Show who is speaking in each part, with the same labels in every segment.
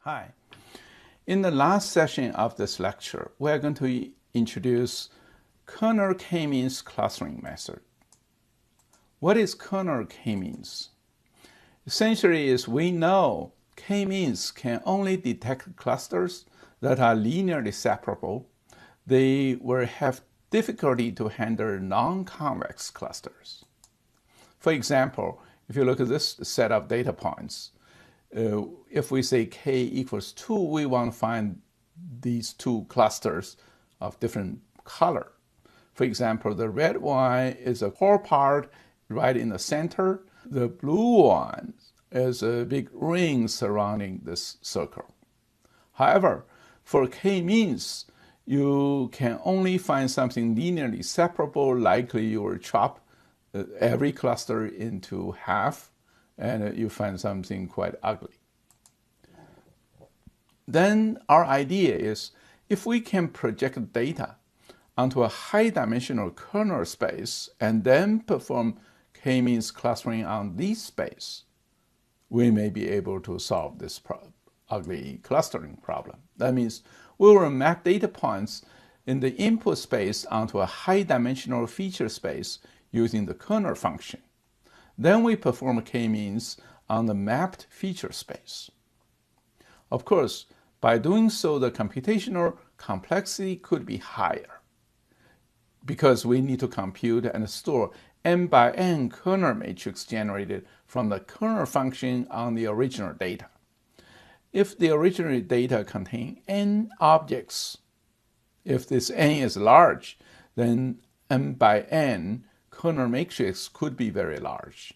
Speaker 1: Hi. In the last session of this lecture, we are going to introduce kernel k-means clustering method. What is kernel k-means? Essentially is we know k-means can only detect clusters that are linearly separable. They will have difficulty to handle non-convex clusters. For example, if you look at this set of data points, if we say k equals 2, we want to find these two clusters of different color. For example, the red one is a core part right in the center. The blue one is a big ring surrounding this circle. However, for k-means, you can only find something linearly separable. Likely you will chop every cluster into half, and you find something quite ugly. Then our idea is if we can project data onto a high-dimensional kernel space and then perform k-means clustering on this space, we may be able to solve this ugly clustering problem. That means we will map data points in the input space onto a high-dimensional feature space using the kernel function. Then we perform k-means on the mapped feature space. Of course, by doing so, the computational complexity could be higher because we need to compute and store n by n kernel matrix generated from the kernel function on the original data. If the original data contain n objects, if this n is large, then n by n kernel matrix could be very large.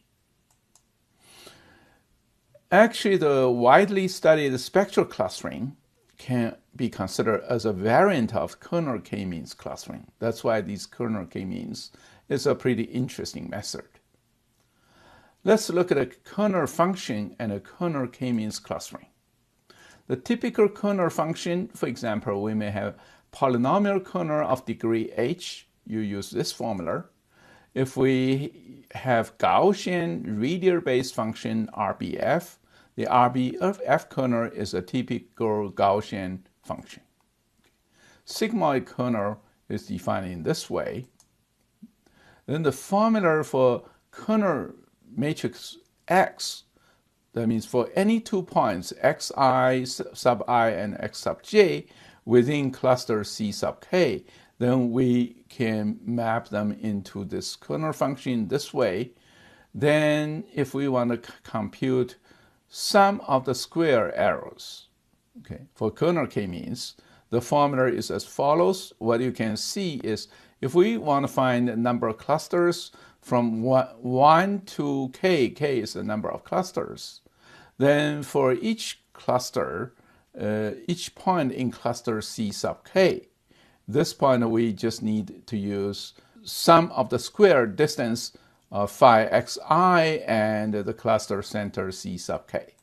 Speaker 1: Actually, the widely studied spectral clustering can be considered as a variant of kernel k-means clustering. That's why these kernel k-means is a pretty interesting method. Let's look at a kernel function and a kernel k-means clustering. The typical kernel function, for example, we may have polynomial kernel of degree h. You use this formula. If we have Gaussian radial-based function RBF, the RBF kernel is a typical Gaussian function. Sigmoid kernel is defined in this way. Then the formula for kernel matrix X, that means for any 2 points, xi sub I and x sub j, within cluster C sub k, then we can map them into this kernel function this way. Then if we want to compute sum of the square errors, for kernel k-means, the formula is as follows. What you can see is if we want to find the number of clusters from 1 to k, k is the number of clusters, then for each cluster, each point in cluster C sub k, this point we just need to use sum of the square distance of phi xi and the cluster center C sub k.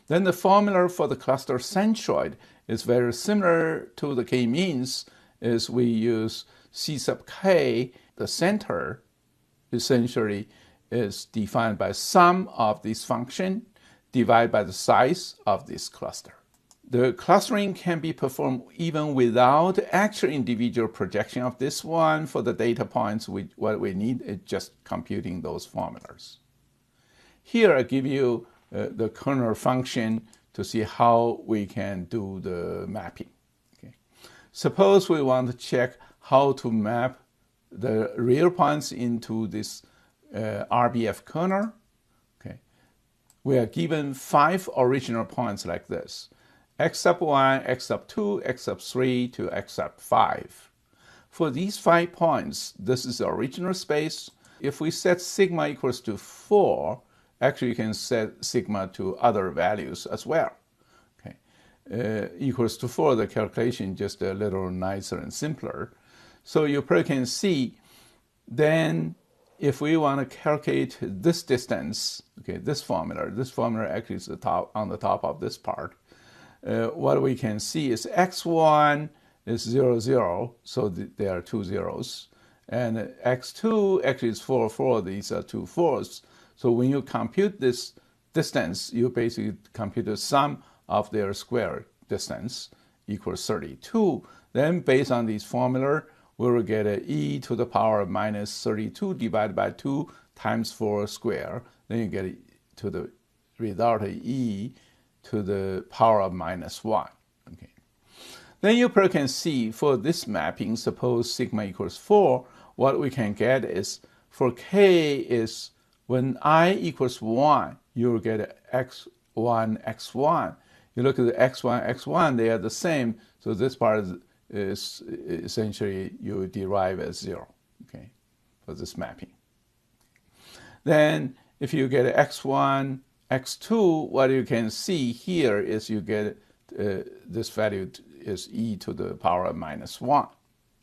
Speaker 1: Then the formula for the cluster centroid is very similar to the k-means, is we use C sub k, the center essentially is defined by sum of this function divided by the size of this cluster. The clustering can be performed even without actual individual projection of this one. For the data points, what we need is just computing those formulas. Here I give you the kernel function to see how we can do the mapping. Suppose we want to check how to map the real points into this RBF kernel. We are given 5 original points like this: x sub 1, x sub 2, x sub 3 to x sub 5. For these 5 points, this is the original space. If we set sigma equals to 4, actually you can set sigma to other values as well. Equals to 4, the calculation just a little nicer and simpler. So you probably can see, then if we want to calculate this distance, this formula actually is on the top of this part. What we can see is x1 is 0, 0, so there are 2 zeros. And x2 actually is 4, 4, these are 2 4s. So when you compute this distance, you basically compute the sum of their square distance equals 32. Then based on this formula, we will get a e to the power of minus 32 divided by 2 times 4 square. Then you get to the result of e to the power of minus 1. Okay. Then you can see for this mapping, suppose sigma equals 4, what we can get is for k is when I equals 1, you'll get x1, x1. You look at the x1, x1, they are the same. So this part is essentially you derive as 0, okay, for this mapping. Then if you get x1, x2, what you can see here is you get this value is e to the power of minus 1.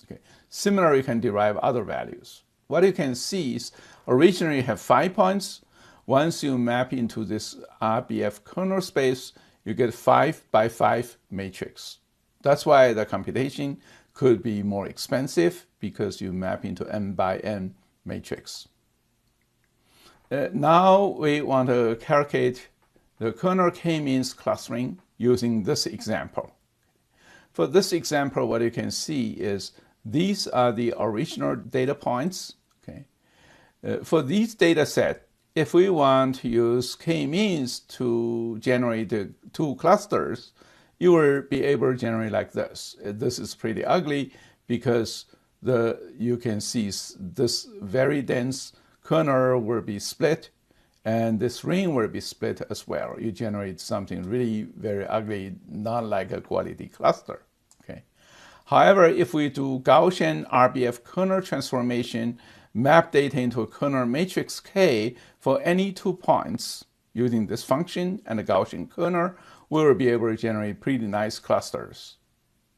Speaker 1: Okay. Similarly, you can derive other values. What you can see is originally you have 5 points. Once you map into this RBF kernel space, you get 5 by 5 matrix. That's why the computation could be more expensive because you map into n by n matrix. Now we want to calculate the kernel k-means clustering using this example. For this example, what you can see is these are the original data points. Okay. For these data set, if we want to use k-means to generate the two clusters, you will be able to generate like this. This is pretty ugly because you can see this very dense kernel will be split, and this ring will be split as well. You generate something really very ugly, not like a quality cluster. Okay. However, if we do Gaussian RBF kernel transformation, map data into a kernel matrix K for any 2 points using this function and a Gaussian kernel, we will be able to generate pretty nice clusters.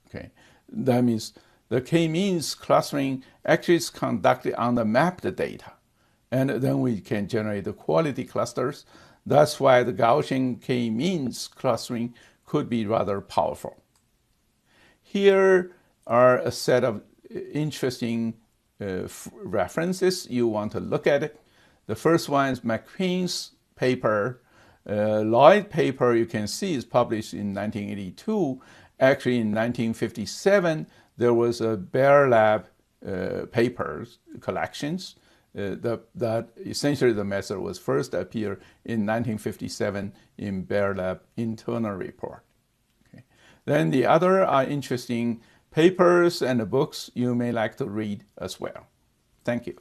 Speaker 1: Okay. That means the k-means clustering actually is conducted on the mapped data. And then we can generate the quality clusters. That's why the Gaussian k-means clustering could be rather powerful. Here are a set of interesting references you want to look at it. The first one is McQueen's paper. Lloyd paper, you can see, is published in 1982. Actually, in 1957, there was a Bear Lab papers collections. That essentially the method was first appeared in 1957 in Bear Lab internal report. Okay. Then the other are interesting papers and books you may like to read as well. Thank you.